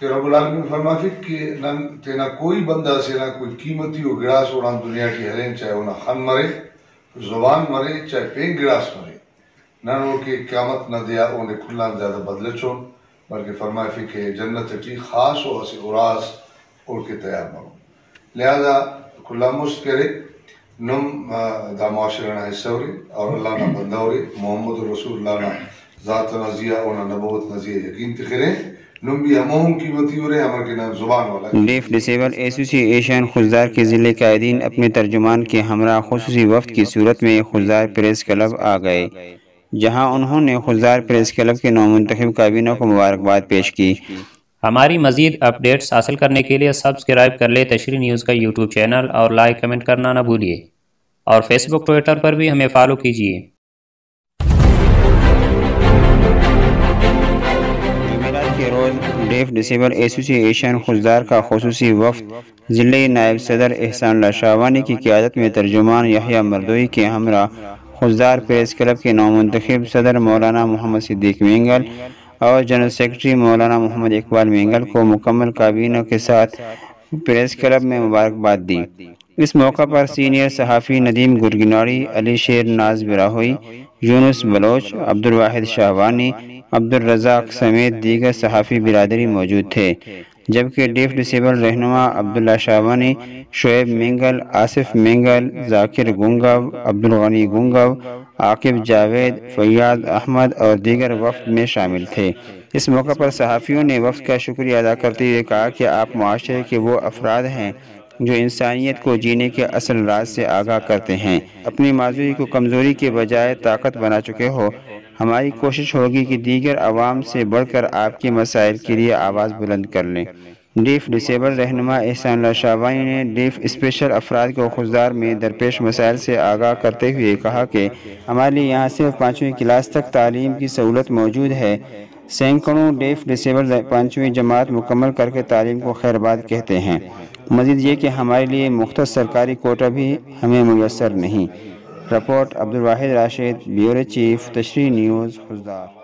کہ رب العالمین فرماتے کہ نہ تینا کوئی بندہ سے نہ کوئی قیمتی و گڑاس اڑان دنیا کی ہرین، چاہے انہیں خن مرے، زبان مرے، چاہے پین گڑاس مرے، نہ ان کے قیامت نہ دیا انہیں کھلان زیادہ بدلے چون، بلکہ فرماتے کہ جنت ٹی خاص و اسے اراس اور کے تیار مرو. لہذا کھلا مست کرے نم دا معاشرہ حصہ ہو رہی اور اللہ نہ بندہ ہو رہی، محمد رسول اللہ نہ ذات نزیہ اور نبوت نزیہ یقین تخرے نم بھی ہموں قیمتی ہو رہے ہمارے کے نام زبان والا. ڈیف ڈسیبل ایسوسی ایشن خضدار کے ضلع قائدین اپنے ترجمان کے ہمراہ خصوصی وفد کی صورت میں خضدار پریس کلب آ گئے، جہاں انہوں نے خضدار پریس کلب کے نومنتخب کابینہ کو مبارکباد پیش کی. ہماری مزید اپڈیٹس حاصل کرنے کے لیے سبسکرائب کر لیں تشریح نیوز کا یوٹیوب چینل اور لائک کمنٹ کرنا نہ بھولیے، اور فیس بک ٹویٹر پر بھی ہمیں فالو کیجیے. جمعرات کے روز ڈیف ڈسیبل ایسوسی ایشن خضدار کا خصوصی وفد ضلعی نائب صدر احسان اللہ شاہوانی کی قیادت میں ترجمان یحییٰ مردوئی کے ہمراہ خضدار پریس کلب کے نومنتخب صدر مولانا محمد صدیق مینگل اور جنرل سیکرٹری مولانا محمد اقبال مینگل کو مکمل کابینہ کے ساتھ پریس کلب میں مبارکباد دی. اس موقع پر سینئر صحافی ندیم گرگناڑی، علی شیر ناز براہوئی، یونس بلوچ، عبدالواحد شاہوانی، عبدالرزاق سمیت دیگر صحافی برادری موجود تھے، جبکہ ڈیف ڈسیبل رہنما عبداللہ شاہوانی، شعیب مینگل، آصف مینگل، ذاکر گنگو، عبدالغنی گنگو، عاقب جاوید، فیاض احمد اور دیگر وفد میں شامل تھے. اس موقع پر صحافیوں نے وفد کا شکریہ ادا کرتے ہوئے کہا کہ آپ معاشرے کے وہ افراد ہیں جو انسانیت کو جینے کے اصل راز سے آگاہ کرتے ہیں، اپنی معذوری کو کمزوری کے بجائے طاقت بنا چکے ہو. ہماری کوشش ہوگی کہ دیگر عوام سے بڑھ کر آپ کے مسائل کے لیے آواز بلند کر لیں. ڈیف ڈسیبل رہنما احسان اللہ شاہوانی نے ڈیف اسپیشل افراد کو خضدار میں درپیش مسائل سے آگاہ کرتے ہوئے کہا کہ ہمارے لیے یہاں صرف 5ویں کلاس تک تعلیم کی سہولت موجود ہے. سینکڑوں ڈیف ڈسیبل 5ویں جماعت مکمل کر کے تعلیم کو خیر بات کہتے ہیں. مزید یہ کہ ہمارے لیے مختص سرکاری کوٹا بھی ہمیں میسر نہیں. Report Abdul Wahid Rashid, bureau chief, Tashreeh news, Khuzdar.